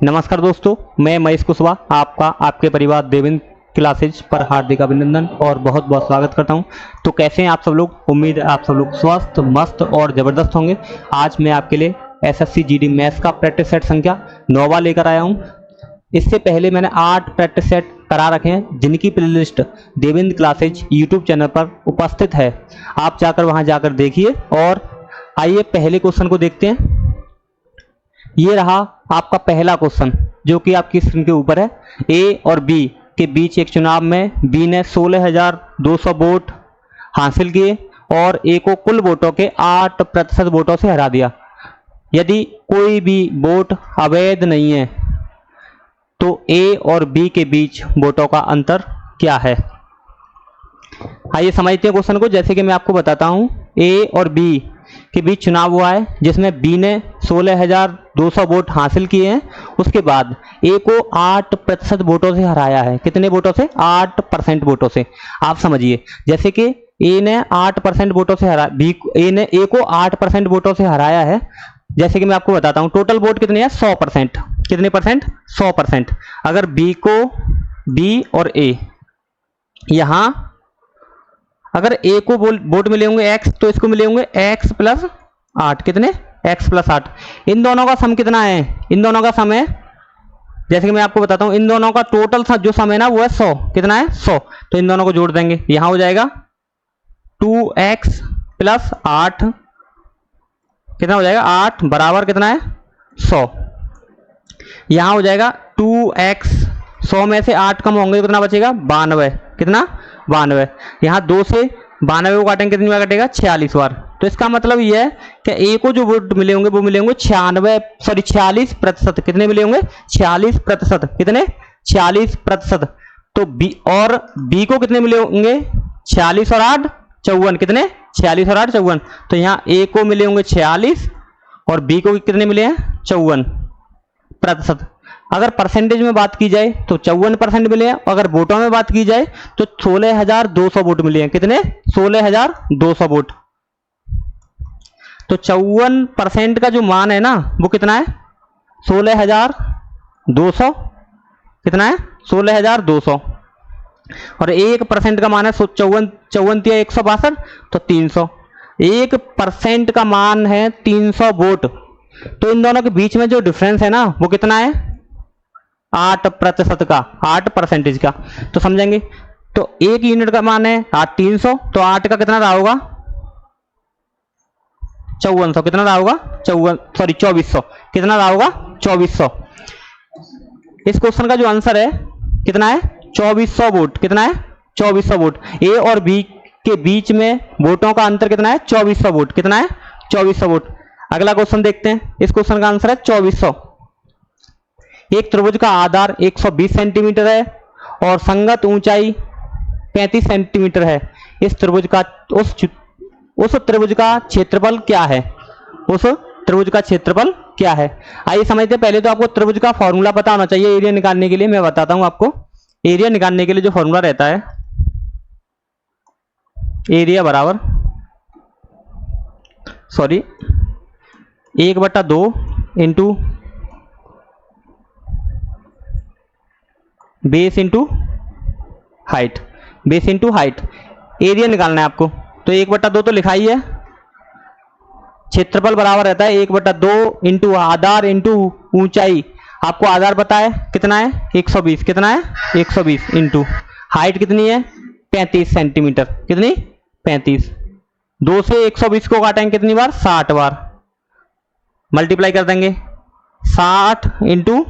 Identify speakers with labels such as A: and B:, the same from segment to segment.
A: नमस्कार दोस्तों, मैं महेश कुशवाहा आपका आपके परिवार देवेंद्र क्लासेज पर हार्दिक अभिनंदन और बहुत बहुत स्वागत करता हूं। तो कैसे हैं आप सब लोग? उम्मीद है आप सब लोग स्वस्थ मस्त और ज़बरदस्त होंगे। आज मैं आपके लिए एसएससी जीडी मैथ्स का प्रैक्टिस सेट संख्या 9वां लेकर आया हूं। इससे पहले मैंने 8 प्रैक्टिस सेट करा रखे हैं, जिनकी playlist Devendra classes YouTube channel पर उपस्थित है। आप जाकर वहां जाकर देखिए। और आइए पहले क्वेश्चन को देखते हैं। ये रहा आपका पहला क्वेश्चन, जो कि आपकी स्क्रीन के ऊपर है। ए और बी के बीच एक चुनाव में बी ने 16,200 वोट हासिल किए और ए को कुल वोटों के 8% वोटों से हरा दिया। यदि कोई भी वोट अवैध नहीं है तो ए और बी के बीच वोटों का अंतर क्या है? आइए समझते हैं क्वेश्चन को। जैसे कि मैं आपको बताता हूं, ए और बी के बीच चुनाव हुआ है, जिसमें बी ने 16,200 वोट हासिल किए हैं। उसके बाद ए को 8% वोटों से हराया है। कितने वोटों से? 8% वोटों से। आप समझिए, जैसे कि ए ने 8% वोटों से हरा ए ने ए को 8% वोटों से हराया है। जैसे कि मैं आपको बताता हूं, टोटल वोट कितने हैं? 100%। कितने परसेंट? 100%। अगर बी और ए, यहां अगर ए को वोट मिले होंगे x, तो इसको मिले होंगे x+8। कितने? x+8। इन दोनों का सम कितना है? इन दोनों का सम है, जैसे कि मैं आपको बताता हूं, इन दोनों का टोटल जो सम है ना, वो है 100। कितना है? 100। तो इन दोनों को जोड़ देंगे। यहां हो जाएगा 2x+8। कितना हो जाएगा? 8 बराबर कितना है? 100। यहां हो जाएगा 2x, 100 में से 8 कम होंगे तो कितना बचेगा? 92। कितना? 92। यहाँ 2 से 92 को काटेंगे, कितनी बार कटेगा? 46 बार। तो इसका मतलब ये है कि ए को जो वोट मिले होंगे वो मिले होंगे 46%। कितने मिले होंगे? 46%। कितने? 46%। तो बी को कितने मिले होंगे? 46 और 8 54। कितने? 46 और 8 54। तो यहाँ ए को मिले होंगे 46 और बी को कितने मिले हैं? 54%। अगर परसेंटेज में बात की जाए तो 54% मिले हैं। अगर वोटों में बात की जाए तो 16,200 वोट मिले हैं। कितने? 16,200 वोट। तो 54% का जो मान है ना, वो कितना है? 16,200। कितना है? 16,200। और 1% का मान है 54,162, तो 300। 1% का मान है 300 वोट। तो इन दोनों के बीच में जो डिफरेंस है ना, वो कितना है? 8% का, 8% का। तो समझेंगे, तो 1 यूनिट का मान है 300, तो 8 का कितना रहा होगा? 5400। कितना रहा होगा? 2400। कितना रहा होगा? 2400। इस क्वेश्चन का जो आंसर है कितना है? 2400 वोट। कितना है? 2400 वोट। ए और बी के बीच में वोटों का अंतर कितना है? 2400 वोट। कितना है? 2400 वोट। अगला क्वेश्चन देखते हैं। इस क्वेश्चन का आंसर है 2400। एक त्रिभुज का आधार 120 सेंटीमीटर है और संगत ऊंचाई 35 सेंटीमीटर है। इस त्रिभुज का उस त्रिभुज का क्षेत्रफल क्या है? उस त्रिभुज का क्षेत्रफल क्या है? आइए समझते हैं। पहले तो आपको त्रिभुज का फॉर्मूला पता होना चाहिए एरिया निकालने के लिए। मैं बताता हूं आपको। एरिया निकालने के लिए जो फॉर्मूला रहता है, एरिया बराबर 1/2 into base into height. Base into height. Area निकालना है आपको, तो 1/2 तो लिखा ही है। क्षेत्रफल बराबर रहता है 1/2 इंटू आधार इंटू ऊंचाई। आपको आधार पता है कितना है? 120। कितना है? 120 इंटू हाइट कितनी है? 35 सेंटीमीटर। कितनी? 35। 2 से 120 को काटेंगे कितनी बार? 60 बार। मल्टीप्लाई कर देंगे 60 इंटू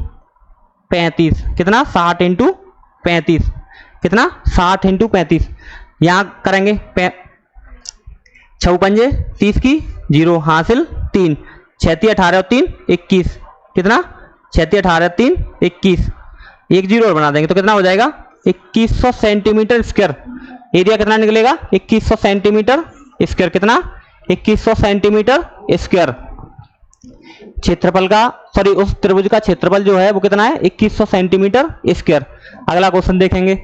A: 35। कितना? 60 इंटू 35। कितना? 60 इंटू 35। यहां करेंगे 6 पंजे 30 की 0 हासिल 3। 36 18 और 3 21। कितना? 36 18 3 21। एक 0 और बना देंगे तो कितना हो जाएगा? 2100 सेंटीमीटर स्क्वायर। एरिया कितना निकलेगा? 2100 सेंटीमीटर स्क्वायर। कितना? 2100 सेंटीमीटर स्क्वायर। क्षेत्रफल का उस त्रिभुज का क्षेत्रफल जो है वो कितना है? 2100 सेंटीमीटर स्क्वायर। अगला क्वेश्चन देखेंगे।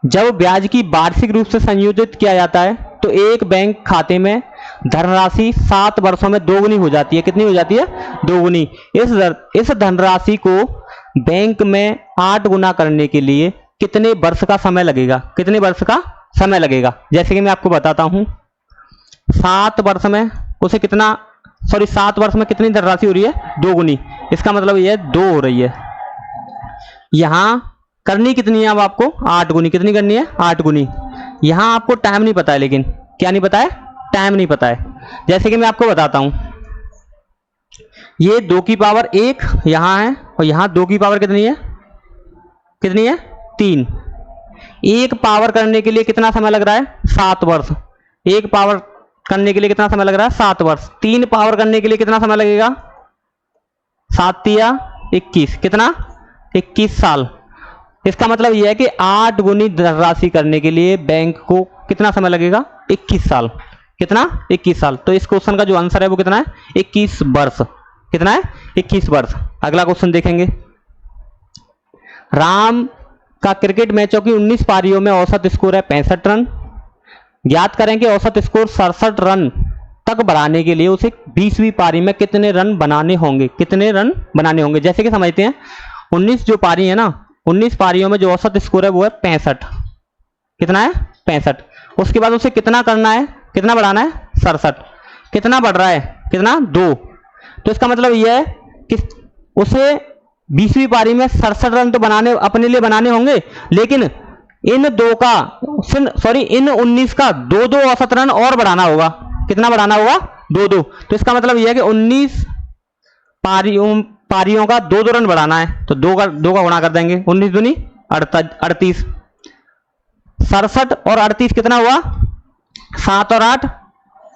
A: जब ब्याज की वार्षिक रूप से संयोजित किया जाता है तो एक बैंक खाते में धनराशि 7 वर्षों में दोगुनी हो जाती है। कितनी हो जाती है? दोगुनी। इस धनराशि को बैंक में 8 गुना करने के लिए कितने वर्ष का समय लगेगा? कितने वर्ष का समय लगेगा? जैसे कि मैं आपको बताता हूं, 7 वर्ष में उसे कितना, 7 वर्ष में कितनी धनराशि हो रही है? दोगुनी। इसका मतलब यह 2 हो रही है। यहां करनी कितनी है अब आपको? 8 गुनी। कितनी करनी है? 8 गुनी। यहां आपको टाइम नहीं पता है, लेकिन क्या नहीं पता है? टाइम नहीं पता है। जैसे कि मैं आपको बताता हूं, ये 2 की पावर 1 यहां है और यहां 2 की पावर कितनी है? कितनी है? 3। 1 पावर करने के लिए कितना समय लग रहा है? 7 वर्ष। 1 पावर करने के लिए कितना समय लग रहा है? 7 वर्ष। 3 पावर करने के लिए कितना समय लगेगा? 7 या 21। कितना? 21 साल। इसका मतलब यह है कि 8 गुनी धनराशि करने के लिए बैंक को कितना समय लगेगा? 21 साल। कितना? 21 साल। तो इस क्वेश्चन का जो आंसर है वो कितना है? 21 वर्ष। कितना है? 21 वर्ष। अगला क्वेश्चन देखेंगे। राम का क्रिकेट मैचों की 19 पारियों में औसत स्कोर है 65 रन। ज्ञात करें कि औसत स्कोर 67 रन तक बढ़ाने के लिए उसे 20वीं पारी में कितने रन बनाने होंगे? कितने रन बनाने होंगे? जैसे कि समझते हैं, 19 जो पारी है ना, 19 पारियों में जो औसत स्कोर है वो है 65। कितना है? 65। उसके बाद उसे कितना करना है? कितना बढ़ाना है? 67। कितना बढ़ रहा है? कितना? 2। तो इसका मतलब यह है कि उसे 20वीं पारी में 67 रन तो बनाने, अपने लिए बनाने होंगे, लेकिन इन 19 का 2-2 औसत रन और बढ़ाना होगा। कितना बढ़ाना होगा? 2-2। तो इसका मतलब यह है कि 19 पारियों का 2-2 रन बढ़ाना है, तो 2 का गुणा कर देंगे। 19 दूनी 38। 67 और 38 कितना हुआ? 7 और 8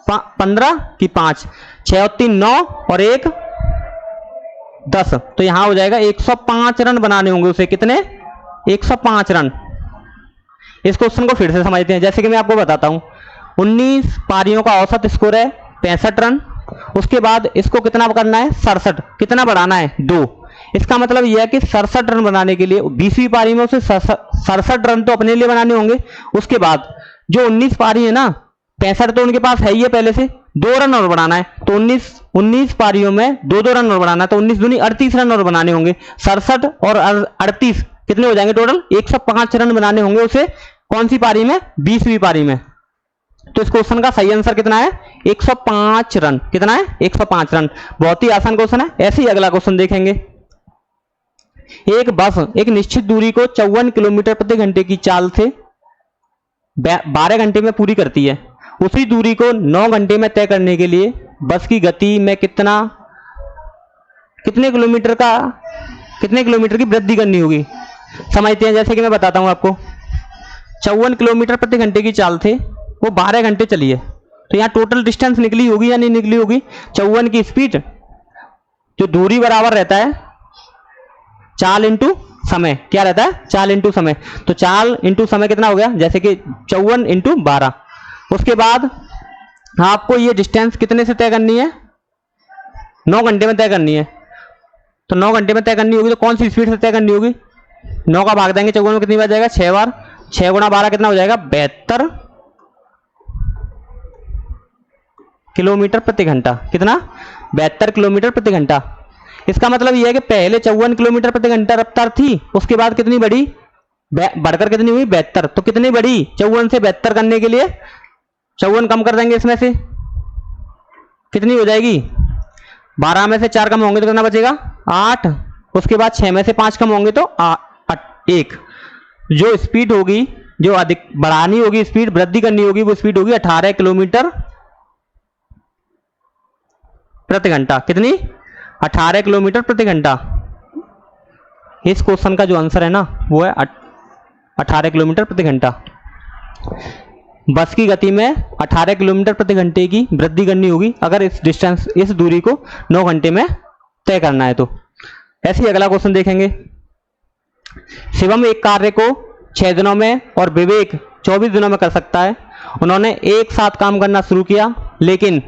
A: 15 की 5, 6 और 3 9 और 1 10। तो यहां हो जाएगा 105 रन बनाने होंगे उसे। कितने? 105 रन। इस क्वेश्चन को फिर से समझते हैं। जैसे कि मैं आपको बताता हूं, 19 पारियों का औसत स्कोर है 65 रन। उसके बाद इसको कितना करना है? 67। कितना बढ़ाना है? 2। इसका मतलब यह है कि 67 रन बनाने के लिए 20वीं पारी में उसे 67 रन तो अपने लिए बनाने होंगे। उसके बाद जो 19 पारी है ना, 65 तो उनके पास है ही है पहले से, 2 रन और बढ़ाना है। तो 19 पारियों में 2-2 रन और बढ़ाना है, तो 19 दूनी 38 रन और बनाने होंगे। 67 और 38 कितने हो जाएंगे टोटल? 105 रन बनाने होंगे उसे। कौन सी पारी में? 20वीं पारी में। तो इस क्वेश्चन का सही आंसर कितना है? 105 रन। कितना है? 105 रन। बहुत ही आसान क्वेश्चन है। ऐसे ही अगला क्वेश्चन देखेंगे। एक बस एक निश्चित दूरी को 54 किलोमीटर प्रति घंटे की चाल से 12 घंटे में पूरी करती है। उसी दूरी को 9 घंटे में तय करने के लिए बस की गति में कितने किलोमीटर की वृद्धि करनी होगी? समझते हैं। जैसे कि मैं बताता हूं आपको, 54 किलोमीटर प्रति घंटे की चाल थे, वो 12 घंटे चली है, तो यहाँ टोटल डिस्टेंस निकली होगी या नहीं निकली होगी? 54 की स्पीड, जो दूरी बराबर रहता है चाल इंटू समय। क्या रहता है? चाल इंटू समय। तो चाल इंटू समय कितना हो गया? जैसे कि 54 इंटू 12। उसके बाद आपको ये डिस्टेंस कितने से तय करनी है? 9 घंटे में तय करनी है। तो 9 घंटे में तय करनी होगी, तो कौन सी स्पीड से तय करनी होगी? 9 का भाग देंगे 54 में, कितनी बार जाएगा? 6 बार। 6 गुणा 12 कितना हो जाएगा? 72 किलोमीटर प्रति घंटा। कितना? 72 किलोमीटर प्रति घंटा। इसका मतलब यह है कि पहले 54 किलोमीटर प्रति घंटा रफ्तार थी, उसके बाद कितनी बढ़ी? बढ़कर कितनी हुई? 72। तो कितनी बढ़ी? 54 से 72 करने के लिए 54 कम कर देंगे इसमें से, कितनी हो जाएगी? 12 में से 4 कम होंगे तो कितना बचेगा? 8। उसके बाद 6 में से 5 कम होंगे तो 1। जो स्पीड होगी, जो अधिक बढ़ानी होगी स्पीड, वृद्धि करनी होगी, वो स्पीड होगी 18 किलोमीटर प्रति घंटा। कितनी? 18 किलोमीटर प्रति घंटा। इस क्वेश्चन का जो आंसर है ना, वो है 18 किलोमीटर प्रति घंटा। बस की गति में 18 किलोमीटर प्रति घंटे की वृद्धि करनी होगी अगर इस दूरी को 9 घंटे में तय करना है तो। ऐसे ही अगला क्वेश्चन देखेंगे। शिवम एक कार्य को 6 दिनों में और विवेक 24 दिनों में कर सकता है। उन्होंने एक साथ काम करना शुरू किया, लेकिन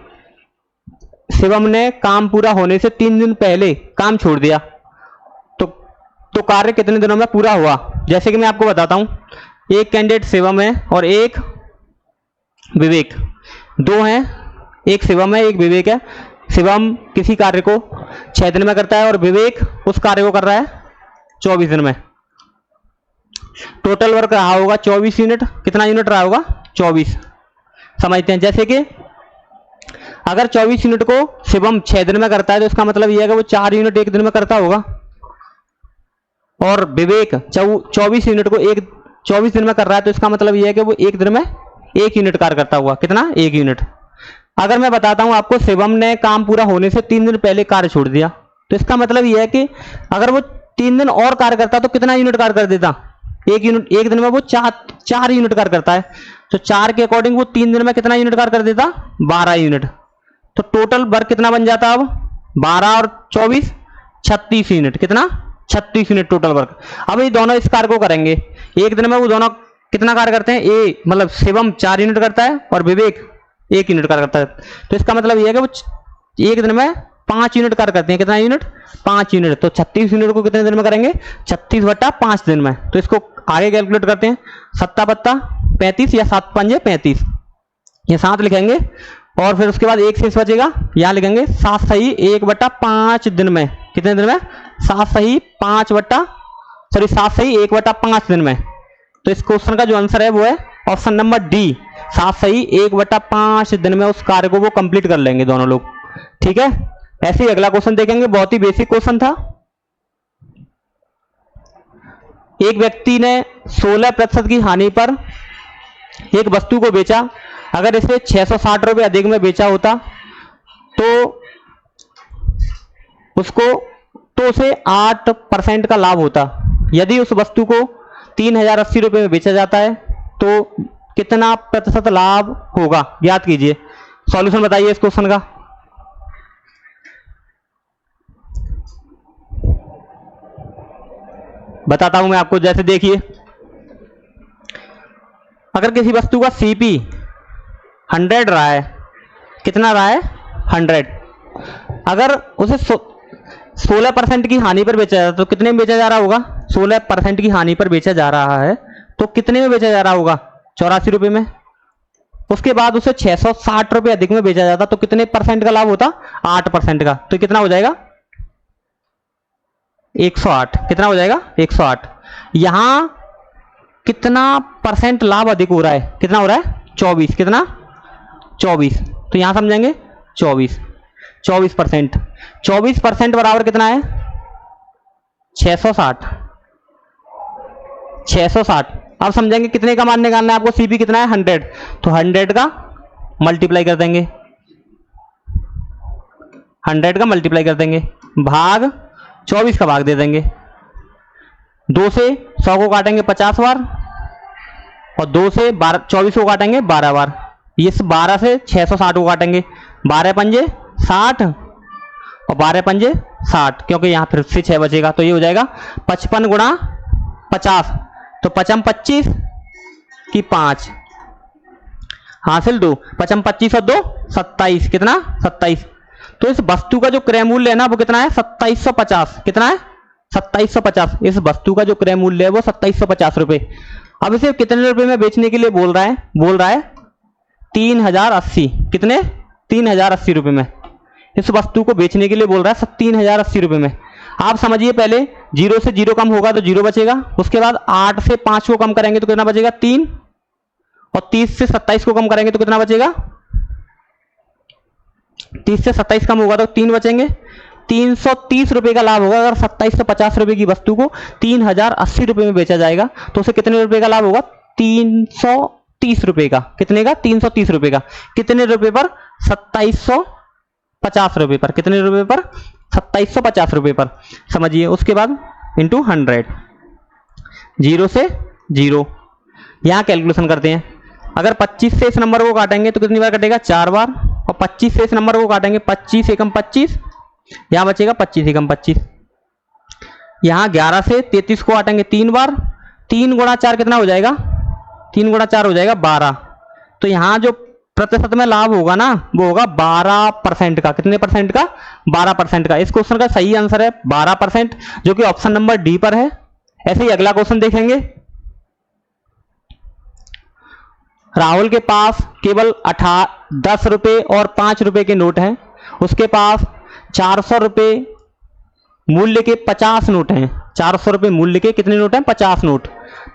A: शिवम ने काम पूरा होने से 3 दिन पहले काम छोड़ दिया, तो कार्य कितने दिनों में पूरा हुआ? जैसे कि मैं आपको बताता हूं, एक कैंडिडेट शिवम है और एक विवेक, 2 हैं एक शिवम है, एक विवेक है। शिवम किसी कार्य को 6 दिन में करता है और विवेक उस कार्य को कर रहा है 24 दिन में। टोटल वर्क रहा होगा 24 यूनिट। कितना यूनिट रहा होगा? 24। समझते हैं। जैसे कि अगर 24 यूनिट को शिवम 6 दिन में करता है तो इसका मतलब यह है कि वो 4 यूनिट एक दिन में करता होगा, और विवेक 24 यूनिट को 24 दिन में कर रहा है तो इसका मतलब यह है कि वो एक दिन में 1 यूनिट कार्य करता होगा। कितना? 1 यूनिट। अगर मैं बताता हूं आपको, शिवम ने काम पूरा होने से 3 दिन पहले कार्य छोड़ दिया, तो इसका मतलब यह है कि अगर वो 3 दिन और कार्य करता तो कितना यूनिट कार्य कर देता? 1 यूनिट। एक दिन में वो 4 यूनिट कार्य करता है, तो 4 के अकॉर्डिंग वो 3 दिन में कितना यूनिट कार्य कर देता? 12 यूनिट। तो टोटल वर्क कितना बन जाता? अब 12 और 24 36 यूनिट। कितना? 36 यूनिट टोटल वर्क। अब ये दोनों इस कार्य को करेंगे, एक दिन में वो दोनों कितना कार्य करते हैं? ए मतलब शिवम 4 यूनिट करता है और विवेक 1 यूनिट कार्य करता है। तो इसका मतलब यह है कि वो एक दिन में 5 यूनिट कार्य करते हैं। कितना यूनिट? 5 यूनिट। तो 36 यूनिट को कितने दिन में करेंगे? 36 बटा 5 दिन में। तो इसको आगे कैलकुलेट करते हैं। 7 बत्ता 35 या 7 पंजे 35, ये 7 लिखेंगे और फिर उसके बाद एक शेष बचेगा, यहां लिखेंगे 7 सही 1 बटा 5 दिन में। कितने दिन में? 7 सही 5 बटा 7 सही 1 बटा 5 दिन में। तो इस क्वेश्चन का जो आंसर है वो है ऑप्शन नंबर डी, 7 सही 1 बटा 5 दिन में उस कार्य को वो कंप्लीट कर लेंगे दोनों लोग। ठीक है। ऐसे ही अगला क्वेश्चन देखेंगे, बहुत ही बेसिक क्वेश्चन था। एक व्यक्ति ने 16% की हानि पर एक वस्तु को बेचा। अगर इसे 660 रुपये अधिक में बेचा होता तो उसे 8% का लाभ होता। यदि उस वस्तु को 3080 रुपये में बेचा जाता है तो कितना प्रतिशत लाभ होगा? ज्ञात कीजिए। सॉल्यूशन बताइए इस क्वेश्चन का। बताता हूं मैं आपको। जैसे देखिए, अगर किसी वस्तु का सीपी 100 रहा है, कितना रहा है? 100। अगर उसे 16% की हानि पर बेचा जाता है तो कितने में बेचा जा रहा होगा? 16% की हानि पर बेचा जा रहा है तो कितने में बेचा जा रहा होगा? 84 रुपये में। उसके बाद उसे 660 रुपये अधिक में बेचा जाता तो कितने परसेंट का लाभ होता? 8% का। तो कितना हो जाएगा? 108। कितना हो जाएगा? 108। यहां कितना परसेंट लाभ अधिक हो रहा है? कितना हो रहा है? 24। कितना? 24। तो यहां समझेंगे 24%। 24% बराबर कितना है? 660। 660। अब समझेंगे कितने का मान निकालना है आपको। सीपी कितना है? 100। तो 100 का मल्टीप्लाई कर देंगे, 100 का मल्टीप्लाई कर देंगे, भाग 24 का भाग दे देंगे। 2 से 100 को काटेंगे 50 बार और 2 से 24 को काटेंगे 12 बार। ये 12 से 660 को काटेंगे, 12 पंजे 60 और 12 पंजे 60, क्योंकि यहां फिर से 6 बचेगा। तो ये हो जाएगा 55 गुणा 50। तो 55 25 की 5 हासिल 2, 55 25 और 2 27। कितना? 27। तो इस वस्तु का जो क्रय मूल्य है ना वो कितना है? 2750। कितना है? 2750। इस वस्तु का जो क्रय मूल्य है वो 2750 रुपए। अब इसे कितने रुपए में बेचने के लिए बोल रहा है? बोल रहा है 3080। कितने? 3080 रुपए में इस वस्तु को बेचने के लिए बोल रहा है 3080 रुपए में। आप समझिए, पहले 0 से 0 कम होगा तो 0 बचेगा। उसके बाद 8 से 5 को कम करेंगे तो कितना बचेगा? 3। और 30 से 27 को कम करेंगे तो कितना बचेगा? 30 से 27 कम होगा तो 3 बचेंगे। 330 रुपए का लाभ होगा। अगर 2750 रुपए की वस्तु को 3080 रुपए में बेचा जाएगा तो उसे कितने रुपए का लाभ होगा? 330 रुपए का। कितने का? 330 रुपए का। कितने रुपए पर? 2750 रुपए पर। कितने रुपए पर? 2750 रुपए पर। समझिए। उसके बाद इंटू 100, 0 से 0। यहां कैलकुलेशन करते हैं। अगर 25 से इस नंबर को काटेंगे तो कितनी बार कटेगा? 4 बार। और 25 से इस नंबर को काटेंगे, 25 एकम 25, यहां बचेगा 25 एकम 25। यहां 11 से 33 को काटेंगे 3 बार। 3 गुणा 4 कितना हो जाएगा? 3 गुणा 4 हो जाएगा 12। तो यहां जो प्रतिशत में लाभ होगा ना वो होगा 12% का। कितने परसेंट का? 12% का। इस क्वेश्चन का सही आंसर है 12%, जो कि ऑप्शन नंबर डी पर है। ऐसे ही अगला क्वेश्चन देखेंगे। राहुल के पास केवल 10 रुपये और 5 रुपये के नोट हैं, उसके पास 400 रुपये मूल्य के 50 नोट हैं। 400 रुपये मूल्य के कितने नोट हैं? 50 नोट।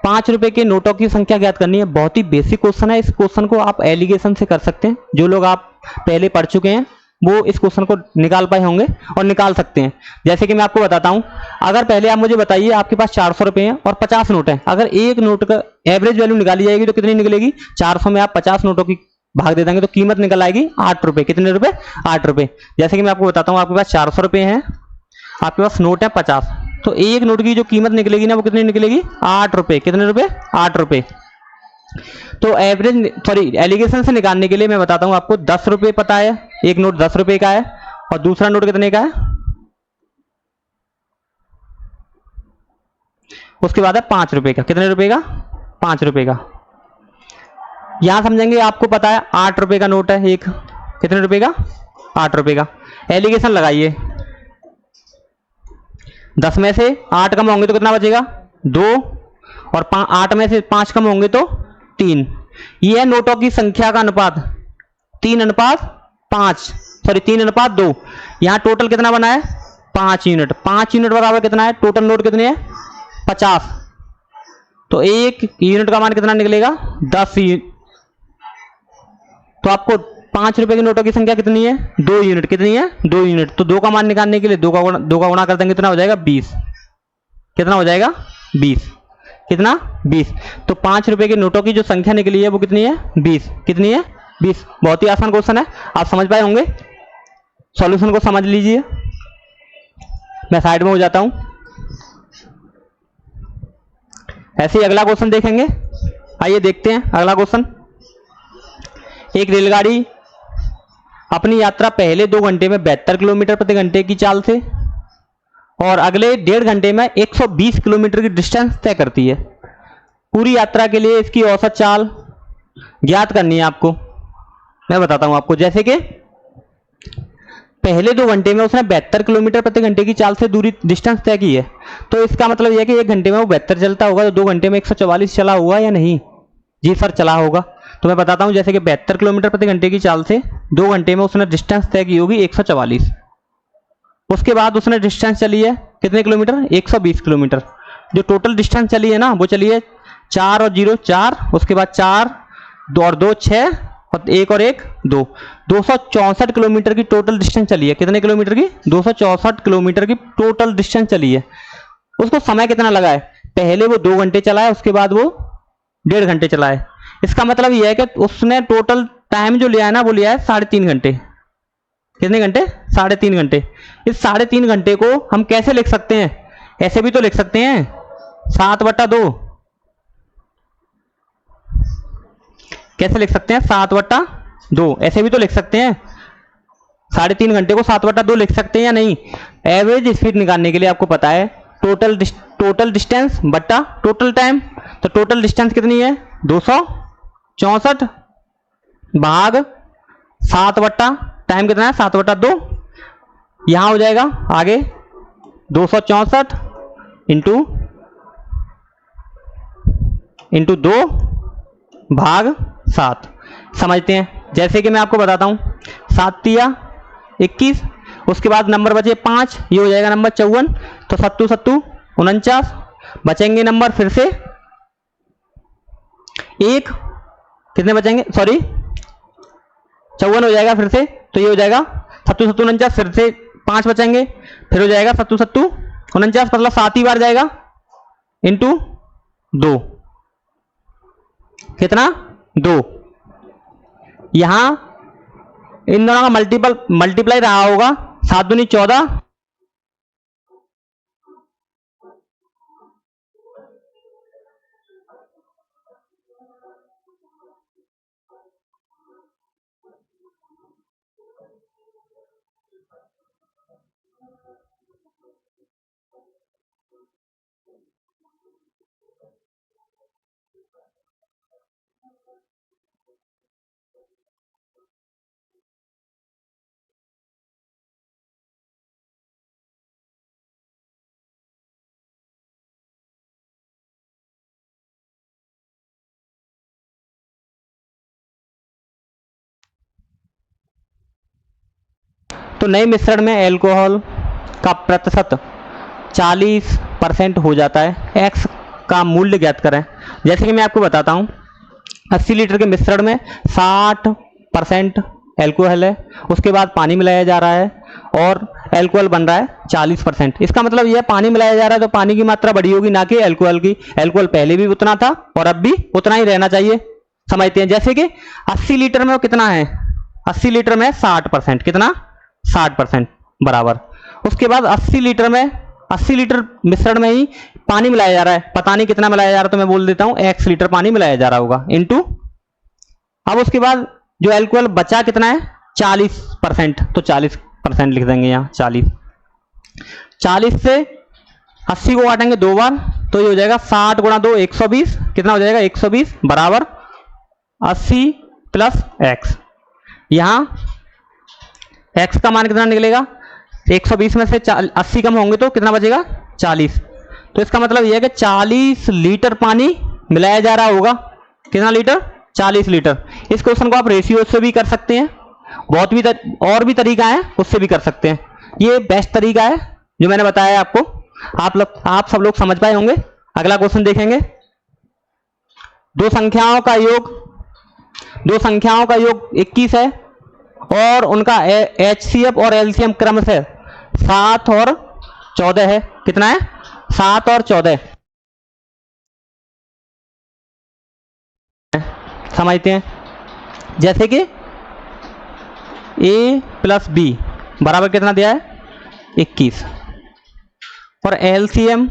A: 5 रुपये के नोटों की संख्या ज्ञात करनी है। बहुत ही बेसिक क्वेश्चन है। इस क्वेश्चन को आप एलिगेशन से कर सकते हैं। जो लोग आप पहले पढ़ चुके हैं वो इस क्वेश्चन को निकाल पाए होंगे और निकाल सकते हैं। जैसे कि मैं आपको बताता हूं, अगर पहले आप मुझे बताइए, आपके पास 400 रुपये हैं और 50 नोट हैं, अगर एक नोट का एवरेज वैल्यू निकाली जाएगी तो कितनी निकलेगी? 400 में आप 50 नोटों की भाग दे देंगे तो कीमत निकल आएगी 8 रुपये। कितने रुपए? 8 रुपये। जैसे कि मैं आपको बताता हूँ, आपके पास 400 रुपये हैं, आपके पास नोट है 50, तो एक नोट की जो कीमत निकलेगी ना वो कितनी निकलेगी? 8 रुपये। कितने रुपए? 8 रुपये। तो एवरेज सॉरी एलिगेशन से निकालने के लिए मैं बताता हूं आपको, 10 रुपये पता है, एक नोट 10 रुपये का है, और दूसरा नोट कितने का है? उसके बाद है 5 रुपये का। कितने रुपए का? 5 रुपये का। यहां समझेंगे, आपको पता है 8 रुपये का नोट है एक। कितने रुपए का? 8 रुपये का। एलिगेशन लगाइए, 10 में से 8 कम होंगे तो कितना बचेगा? 2, और 8 में से 5 कम होंगे तो 3। ये है नोटों की संख्या का अनुपात, 3:5, सॉरी 3:2। यहां टोटल कितना बना है? 5 यूनिट। 5 यूनिट बराबर कितना है? टोटल नोट कितने हैं? 50। तो एक यूनिट का मान कितना निकलेगा? 10 यूनिट। तो आपको 5 रुपए के नोटों की संख्या कितनी है? 2 यूनिट। कितनी है? 2 यूनिट। तो 2 का मान निकालने के लिए 2 का गुणा कर देंगे, कितना हो जाएगा? 20। कितना हो जाएगा? 20। कितना? 20। तो 5 रुपए के नोटों की जो संख्या निकली है वो कितनी है? 20। कितनी है? 20। बहुत ही आसान क्वेश्चन है, आप समझ पाए होंगे। सॉल्यूशन को समझ लीजिए, मैं साइड में हो जाता हूं। ऐसे ही अगला क्वेश्चन देखेंगे। आइए देखते हैं अगला क्वेश्चन। एक रेलगाड़ी अपनी यात्रा पहले 2 घंटे में 72 किलोमीटर प्रति घंटे की चाल से और अगले 1.5 घंटे में 120 किलोमीटर की डिस्टेंस तय करती है। पूरी यात्रा के लिए इसकी औसत चाल ज्ञात करनी है आपको। मैं बताता हूं आपको, जैसे कि पहले 2 घंटे में उसने 72 किलोमीटर प्रति घंटे की चाल से दूरी डिस्टेंस तय की है, तो इसका मतलब यह है कि 1 घंटे में वो 72 चलता होगा, तो 2 घंटे में 144 चला होगा या नहीं? जी सर, चला होगा। तो मैं बताता हूं, जैसे कि 72 किलोमीटर प्रति घंटे की चाल से 2 घंटे में उसने डिस्टेंस तय की होगी 144। उसके बाद उसने डिस्टेंस चली है कितने किलोमीटर? 120 किलोमीटर। जो टोटल डिस्टेंस चली है ना वो चली है 4 और 0 4, उसके बाद 4, 2 और 2 6, और 1 और 1 2, 264 किलोमीटर की टोटल डिस्टेंस चली है। कितने किलोमीटर की? 264 किलोमीटर की टोटल डिस्टेंस चली है। उसको समय कितना लगा है? पहले वो 2 घंटे चला है, उसके बाद वो 1.5 घंटे चला है। इसका मतलब यह है कि उसने टोटल टाइम जो लिया है ना वो लिया है 3.5 घंटे। कितने घंटे? 3.5 घंटे। इस 3.5 घंटे को हम कैसे लिख सकते हैं? ऐसे भी तो लिख सकते हैं, 7/2। कैसे लिख सकते हैं? 7/2। ऐसे भी तो लिख सकते हैं, 3.5 घंटे को 7/2 लिख सकते हैं या नहीं? एवरेज स्पीड निकालने के लिए आपको पता है टोटल डिस्टेंस बट्टा टोटल टाइम। तो टोटल डिस्टेंस कितनी है? 264 भाग 7 टाइम कितना है? 7/2। यहां हो जाएगा आगे 264 इंटू 2 भाग 7। समझते हैं, जैसे कि मैं आपको बताता हूं, 7 21, उसके बाद नंबर बचे 5, ये हो जाएगा नंबर 54। तो 7 49, बचेंगे नंबर फिर से 1, कितने बचेंगे? सॉरी 54 हो जाएगा फिर से, तो ये हो जाएगा 7 49, फिर से 5 बचेंगे, फिर हो जाएगा 7 49, मतलब 7 ही बार जाएगा इंटू 2। कितना? 2। यहां इन दोनों का मल्टीप्लाई रहा होगा, 7 दूनी 14, तो नए मिश्रण में एल्कोहल का प्रतिशत 40% हो जाता है। एक्स का मूल्य ज्ञात करें। जैसे कि मैं आपको बताता हूँ, 80 लीटर के मिश्रण में 60% एल्कोहल है, उसके बाद पानी मिलाया जा रहा है और एल्कोहल बन रहा है 40%। इसका मतलब यह पानी मिलाया जा रहा है तो पानी की मात्रा बड़ी होगी, ना कि एल्कोहल की। एल्कोहल पहले भी उतना था और अब भी उतना ही रहना चाहिए, समझते हैं। जैसे कि 80 लीटर में वो कितना है, 80 लीटर में 60%, कितना 60% बराबर। उसके बाद 80 लीटर में 80 लीटर मिश्रण में ही पानी मिलाया जा रहा है, पता नहीं कितना मिलाया जा रहा है, तो मैं बोल देता हूं x लीटर पानी मिलाया जा रहा होगा इनटू। अब उसके बाद जो एल्कोहल बचा कितना है 40%, तो 40% लिख देंगे यहाँ 40 से 80 को काटेंगे 2 बार, तो ये हो जाएगा 60 गुणा 2 120, कितना हो जाएगा 120 बराबर 80 प्लस x। यहाँ x का मान कितना निकलेगा, 120 में से 80 कम होंगे तो कितना बचेगा 40। तो इसका मतलब यह है कि 40 लीटर पानी मिलाया जा रहा होगा। कितना लीटर, 40 लीटर। इस क्वेश्चन को आप रेशियो से भी कर सकते हैं, बहुत भी और भी तरीका है, उससे भी कर सकते हैं। ये बेस्ट तरीका है जो मैंने बताया आपको। आप सब लोग समझ पाए होंगे। अगला क्वेश्चन देखेंगे। दो संख्याओं का योग 21 है और उनका HCF और LCM क्रमशः 7 और 14 है। कितना है, 7 और 14। समझते हैं। जैसे कि A प्लस B बराबर कितना दिया है 21 और LCM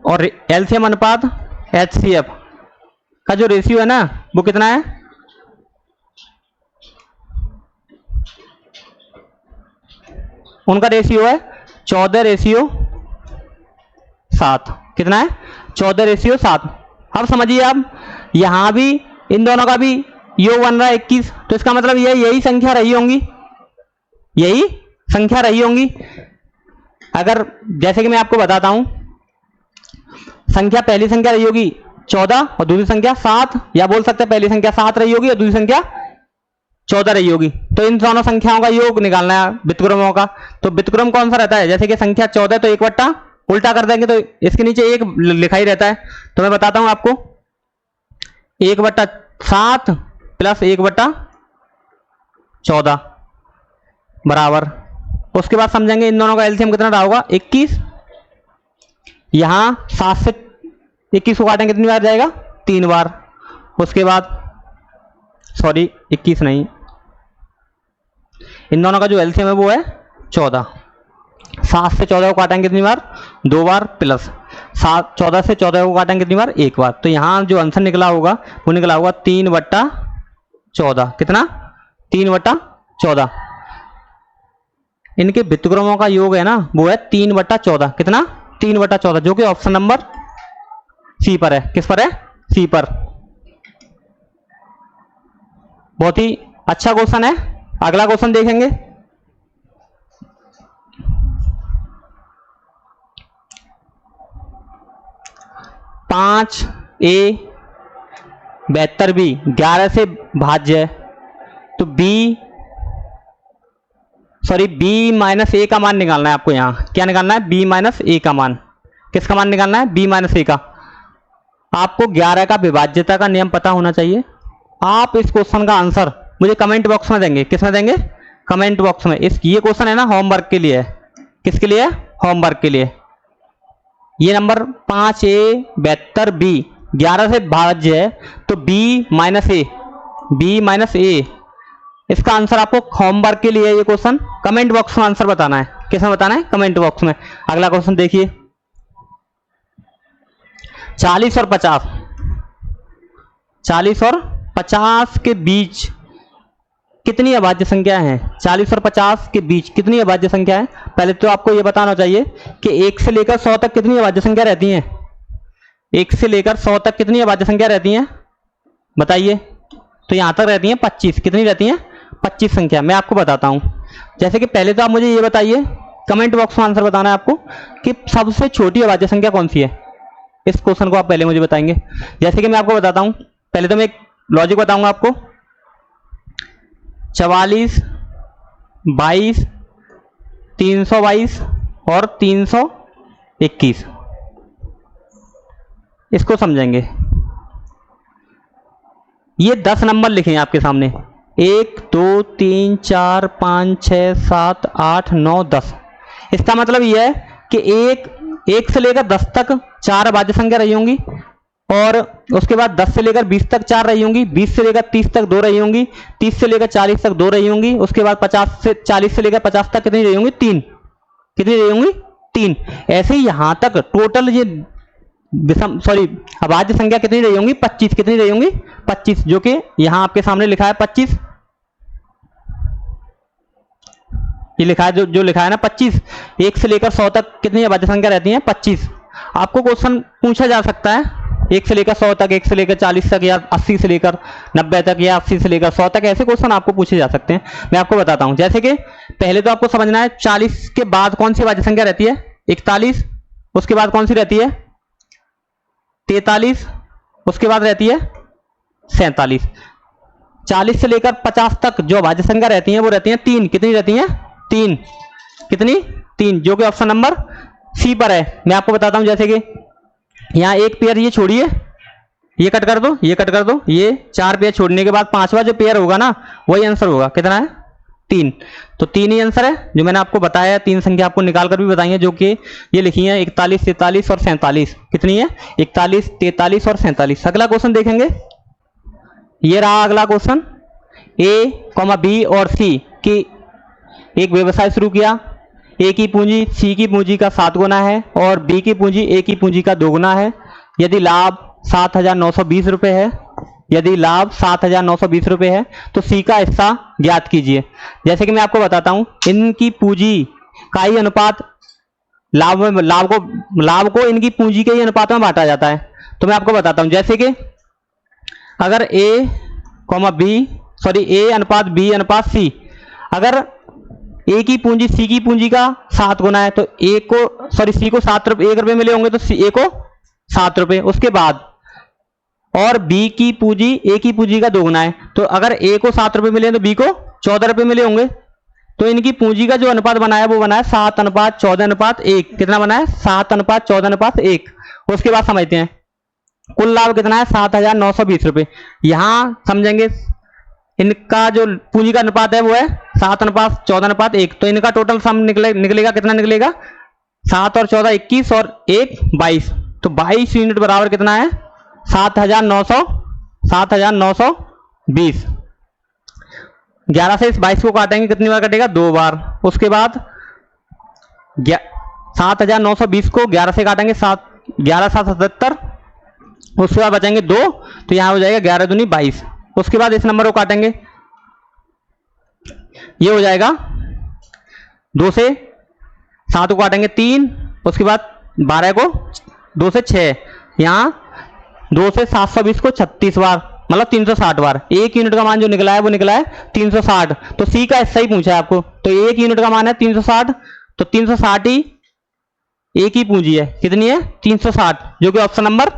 A: और LCM अनुपात HCF का जो रेशियो है ना वो कितना है, उनका रेशियो है 14:7। कितना है 14:7। अब समझिए आप, यहां भी इन दोनों का भी योग बन रहा है 21, तो इसका मतलब यही संख्या रही होंगी। अगर जैसे कि मैं आपको बताता हूं, पहली संख्या रही होगी 14 और दूसरी संख्या 7, या बोल सकते हैं पहली संख्या 7 रही होगी और दूसरी संख्या 14 रही होगी। तो इन दोनों संख्याओं का योग निकालना है व्युत्क्रमों का। तो व्युत्क्रम कौन सा रहता है, जैसे कि संख्या 14 तो 1 बट्टा उल्टा कर देंगे तो इसके नीचे 1 लिखा ही रहता है। तो मैं बताता हूं आपको, 1/7 प्लस 1/14 बराबर। उसके बाद समझेंगे इन दोनों का एलसीएम कितना रहा होगा 21। यहां 7 से 21 को काटेंगे कितनी बार जाएगा 3 बार। उसके बाद 21 नहीं, इन दोनों का जो एलसीएम है वो है 14। 7 से 14 को काटेंगे कितनी बार 2 बार, प्लस 14 से 14 को काटेंगे कितनी बार 1 बार। तो यहां जो आंसर निकला होगा वो निकला होगा 3/14। कितना 3/14। इनके व्युत्क्रमों का योग है ना वो है 3/14। कितना 3/14, जो कि ऑप्शन नंबर सी पर है। किस पर है, सी पर। बहुत ही अच्छा क्वेश्चन है। अगला क्वेश्चन देखेंगे। पांच ए 72 बी 11 से भाज्य है, तो बी माइनस ए का मान निकालना है आपको। यहां क्या निकालना है, बी माइनस ए का मान। किसका मान निकालना है, बी माइनस ए का। आपको 11 का विभाज्यता का नियम पता होना चाहिए। आप इस क्वेश्चन का आंसर मुझे कमेंट बॉक्स में देंगे। किस में देंगे, कमेंट बॉक्स में। ये क्वेश्चन है ना होमवर्क के लिए है। किसके लिए, होमवर्क के लिए। ये नंबर 5A 72 बी 11 से भाज्य है, तो बी माइनस ए, इसका आंसर आपको होमवर्क के लिए ये क्वेश्चन कमेंट बॉक्स में आंसर बताना है। किसमें बताना है, कमेंट बॉक्स में। अगला क्वेश्चन देखिए। 40 और 50 के बीच कितनी अभाज्य संख्या है। 40 और 50 के बीच कितनी अभाज्य संख्या है। पहले तो आपको यह बताना चाहिए कि 1 से लेकर 100 तक कितनी अभाज्य संख्या रहती है। 1 से लेकर 100 तक कितनी अभाज्य संख्या रहती है बताइए। तो यहां तक रहती है 25। कितनी रहती है 25 संख्या। मैं आपको बताता हूं। जैसे कि पहले तो आप मुझे ये बताइए, कमेंट बॉक्स में आंसर बताना है आपको कि सबसे छोटी अभाज्य संख्या कौन सी है। इस क्वेश्चन को आप पहले मुझे बताएंगे। जैसे कि मैं आपको बताता हूं, पहले तो मैं एक लॉजिक बताऊंगा आपको। 44, 22, 322 और 321, इसको समझेंगे। ये 10 नंबर लिखे हैं आपके सामने, 1 2 3 4 5 6 7 8 9 10। इसका मतलब यह है कि एक से लेकर 10 तक 4 भाज्य संख्या रही होंगी, और उसके बाद 10 से लेकर 20 तक 4 रही होंगी, 20 से लेकर 30 तक 2 रही होंगी, 30 से लेकर 40 तक 2 रही होंगी, उसके बाद 40 से लेकर 50 तक कितनी रही होंगी? 3। कितनी रही होंगी? 3। ऐसे ही यहां तक टोटल ये अभाज्य संख्या कितनी रही होंगी? 25। कितनी रही होंगी? 25, जो कि यहां आपके सामने लिखा है 25। ये लिखा है, जो लिखा है ना 25। 1 से लेकर 100 तक कितनी अभाज्य संख्या रहती है? 25। आपको क्वेश्चन पूछा जा सकता है 1 से लेकर 100 तक, 1 से लेकर 40 तक, या 80 से लेकर 90 तक, या 80 से लेकर 100 तक। ऐसे क्वेश्चन आपको पूछे जा सकते हैं। मैं आपको बताता हूं। जैसे कि पहले तो आपको समझना है 40 के बाद कौन सी अभाज्य संख्या रहती है? 41। उसके बाद कौन सी रहती है? 43। उसके बाद रहती है 47। 40 से लेकर 50 तक जो अभाज्य संख्या रहती है वो रहती है 3। कितनी रहती है? 3। कितनी? 3, जो कि ऑप्शन नंबर सी पर है। मैं आपको बताता हूं, जैसे कि यहां एक पेयर ये छोड़िए, ये कट कर दो, ये कट कर दो, ये 4 पेयर छोड़ने के बाद 5वां जो पेयर होगा ना, वही आंसर होगा। कितना है? 3। तो 3 ही आंसर है, जो मैंने आपको बताया। 3 संख्या आपको निकाल कर भी बताई है, जो कि ये लिखी है 41, 43 और 47। कितनी है? 41, 43 और 47। अगला क्वेश्चन देखेंगे। ये रहा अगला क्वेश्चन। ए, बी और सी की एक व्यवसाय शुरू किया। ए की पूंजी सी की पूंजी का 7 गुना है, और बी की पूंजी ए की पूंजी का 2 गुना है। यदि लाभ 7,920 रुपये है, यदि लाभ 7,920 रुपये है, तो सी का हिस्सा ज्ञात कीजिए। जैसे कि मैं आपको बताता हूं, इनकी पूंजी का ही अनुपात लाभ को इनकी पूंजी के ही अनुपात में बांटा जाता है। तो मैं आपको बताता हूं, जैसे कि अगर ए अनुपात बी अनुपात सी, अगर ए की पूंजी सी की पूंजी का 7 गुना है, तो सी को 1 रुपए मिले होंगे, तो ए को 7 रुपए। उसके बाद और बी की पूंजी ए की पूंजी का 2 गुना है, तो अगर ए को 7 रुपए मिले तो बी को 14 रुपए मिले होंगे। तो इनकी पूंजी का जो अनुपात बना है वो बना है 7:14:1। कितना बना है? 7:14:1। उसके बाद समझते हैं कुल लाभ कितना है? 7,920 रुपए। यहां समझेंगे इनका जो पूंजी का अनुपात है वो है 7:14:1। तो इनका टोटल सम निकलेगा कितना निकलेगा? 7 और 14 21 और 1 22। तो 22 यूनिट बराबर कितना है? 7,920। 11 से इस 22 को काटेंगे, कितनी बार कटेगा? 2 बार। उसके बाद 7,920 को 11 से काटेंगे, 11 7 77। उसके बाद बचेंगे 2, तो यहां हो जाएगा 11 दूनी 22। उसके बाद इस नंबर को काटेंगे, ये हो जाएगा 2 से 7 को काटेंगे 3। उसके बाद 12 को 2 से 6, यहां 2 से 720 को 36 बार, मतलब 360 बार। 1 यूनिट का मान जो निकला है वो निकला है 360। तो सी का हिस्सा ही पूछा है आपको, तो 1 यूनिट का मान है 360, तो 360 ही ए की पूंजी है। कितनी है? 360, जो कि ऑप्शन नंबर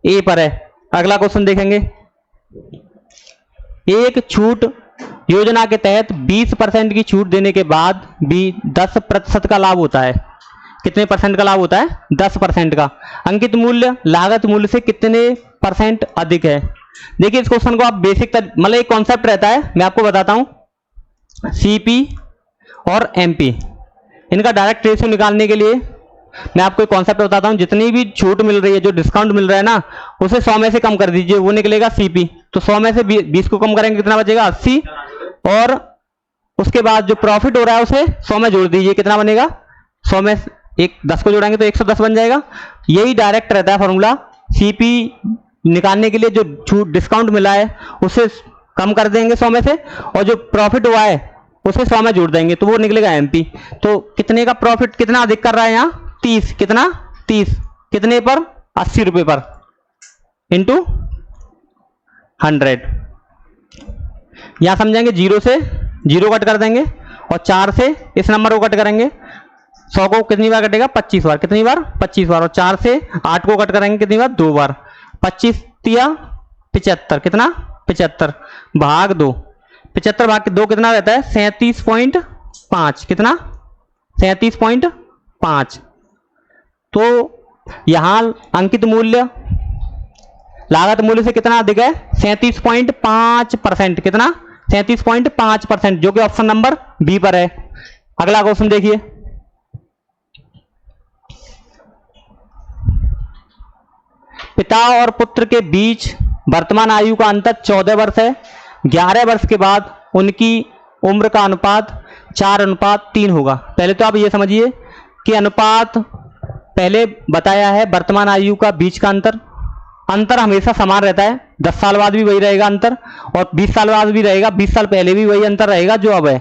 A: ए पर है। अगला क्वेश्चन देखेंगे। एक छूट योजना के तहत 20% की छूट देने के बाद भी 10% का लाभ होता है। कितने परसेंट का लाभ होता है? 10% का। अंकित मूल्य लागत मूल्य से कितने % अधिक है? देखिए इस क्वेश्चन को आप बेसिक मतलब एक कॉन्सेप्ट रहता है, मैं आपको बताता हूं। सीपी और एमपी, इनका डायरेक्ट रेशियो निकालने के लिए मैं आपको एक कॉन्सेप्ट बताता हूं। जितनी भी छूट मिल रही है, जो डिस्काउंट मिल रहा है ना, उसे 100 में से कम कर दीजिए, वो निकलेगा सीपी। तो 100 में से 20 को कम करेंगे, कितना बचेगा? 80। और उसके बाद जो प्रॉफिट हो रहा है उसे 100 में जोड़ दीजिए, कितना बनेगा? 100 में 10 को जोड़ेंगे तो 110 बन जाएगा। यही डायरेक्ट रहता है फॉर्मूला। सीपी निकालने के लिए जो छूट डिस्काउंट मिला है उसे कम कर देंगे 100 में से, और जो प्रॉफिट हुआ है उसे 100 में जोड़ देंगे, तो वो निकलेगा एमपी। तो कितने का प्रॉफिट कितना अधिक कर रहा है यहाँ? 30। कितना? 30 कितने पर? 80 रुपए पर, इंटू 100। यहां समझेंगे 0 से 0 कट कर देंगे, और 4 से इस नंबर को कट करेंगे। 100 को कितनी बार कटेगा? 25 बार। कितनी बार? 25 बार। और 4 से 8 को कट करेंगे कितनी बार? 2 बार। 25 तिया 75, कितना? 75 भाग 2। 75 भाग 2 कितना रहता है? 37.5। कितना? 37.5। तो यहां अंकित मूल्य लागत मूल्य से कितना अधिक है? 37.5%। कितना? 37.5%, जो कि ऑप्शन नंबर बी पर है। अगला क्वेश्चन देखिए। पिता और पुत्र के बीच वर्तमान आयु का अंतर 14 वर्ष है। 11 वर्ष के बाद उनकी उम्र का अनुपात 4:3 होगा। पहले तो आप ये समझिए कि अनुपात पहले बताया है, वर्तमान आयु का बीच का अंतर हमेशा समान रहता है। 10 साल बाद भी वही रहेगा अंतर, और 20 साल बाद भी रहेगा, 20 साल पहले भी वही अंतर रहेगा जो अब है।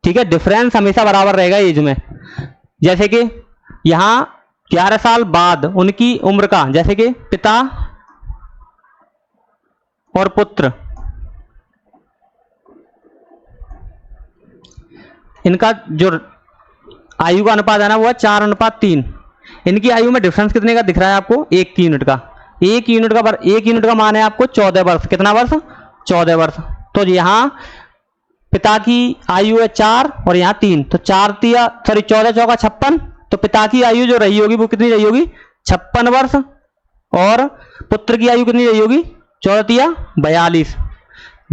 A: ठीक है, डिफरेंस हमेशा बराबर रहेगा एज में। जैसे कि यहां 11 साल बाद उनकी उम्र का, जैसे कि पिता और पुत्र, इनका जो आयु का अनुपात है ना वो है 4:3। इनकी आयु में डिफरेंस कितने का दिख रहा है आपको? 1 यूनिट का। 1 यूनिट का मान है आपको 14 वर्ष। कितना वर्ष? 14 वर्ष। तो यहां पिता की आयु है 4 और यहां 3, तो 14 चौका 56। तो पिता की आयु जो रही होगी वो कितनी रही होगी? 56 वर्ष। और पुत्र की आयु कितनी रही होगी? 14 42।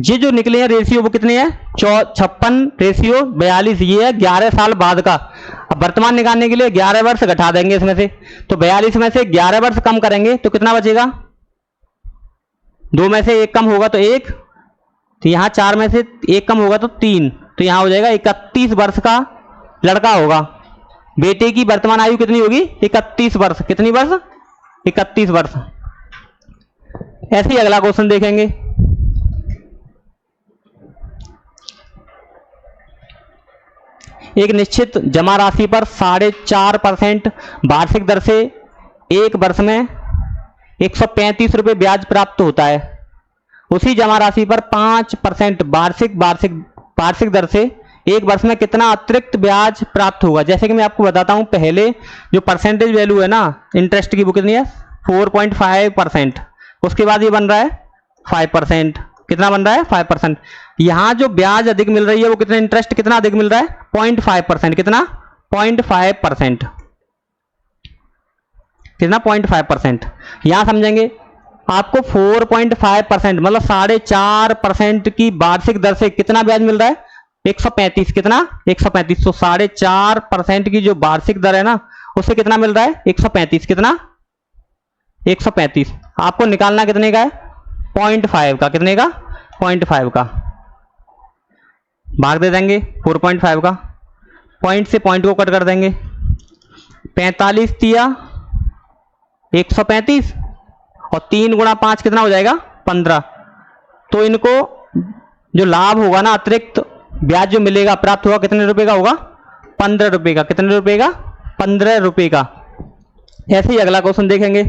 A: ये जो निकले हैं रेशियो वो कितने हैं? 56 रेशियो 42। ये है 11 साल बाद का। अब वर्तमान निकालने के लिए 11 वर्ष घटा देंगे इसमें से, तो 42 में से 11 वर्ष कम करेंगे तो कितना बचेगा? 2 में से 1 कम होगा तो 1, तो यहाँ 4 में से 1 कम होगा तो 3, तो यहाँ हो जाएगा 31 वर्ष का लड़का होगा। बेटे की वर्तमान आयु कितनी होगी? 31 वर्ष। कितनी वर्ष? 31 वर्ष। ऐसे ही अगला क्वेश्चन देखेंगे। एक निश्चित जमा राशि पर 4.5% वार्षिक दर से एक वर्ष में 135 रुपये ब्याज प्राप्त होता है। उसी जमा राशि पर 5% वार्षिक दर से एक वर्ष में कितना अतिरिक्त ब्याज प्राप्त होगा? जैसे कि मैं आपको बताता हूं, पहले जो परसेंटेज वैल्यू है ना इंटरेस्ट की, वो कितनी है? 4.5%। उसके बाद ये बन रहा है 5%। कितना बन रहा है? 5%। यहां जो ब्याज अधिक मिल रही है वो कितना, इंटरेस्ट कितना अधिक मिल रहा है? 0.5%। कितना? 0.5%। कितना? 0.5%। यहां समझेंगे आपको 4.5% मतलब 4.5% की वार्षिक दर से कितना ब्याज मिल रहा है? 135। कितना? 135। तो 4.5% की जो वार्षिक दर है ना उससे कितना मिल रहा है? 135। कितना? 135। आपको निकालना कितने का है? 0.5 का। कितने का? 0.5 का। भाग दे देंगे 4.5 का, पॉइंट से पॉइंट को कट कर देंगे। 45 तिया 135 और 3 गुणा 5 कितना हो जाएगा? 15। तो इनको जो लाभ होगा ना, अतिरिक्त ब्याज जो मिलेगा, प्राप्त होगा, कितने रुपए का होगा? 15 रुपए का। कितने रुपए का? 15 रुपए का। ऐसे ही अगला क्वेश्चन देखेंगे।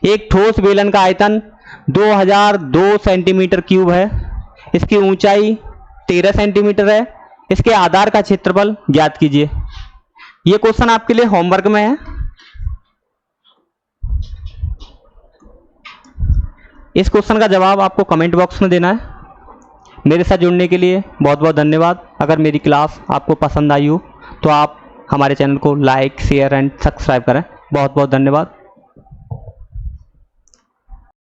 A: एक ठोस बेलन का आयतन 2002 सेंटीमीटर क्यूब है। इसकी ऊंचाई 13 सेंटीमीटर है। इसके आधार का क्षेत्रफल ज्ञात कीजिए। यह क्वेश्चन आपके लिए होमवर्क में है। इस क्वेश्चन का जवाब आपको कमेंट बॉक्स में देना है। मेरे साथ जुड़ने के लिए बहुत बहुत धन्यवाद। अगर मेरी क्लास आपको पसंद आई हो तो आप हमारे चैनल को लाइक, शेयर एंड सब्सक्राइब करें। बहुत बहुत धन्यवाद।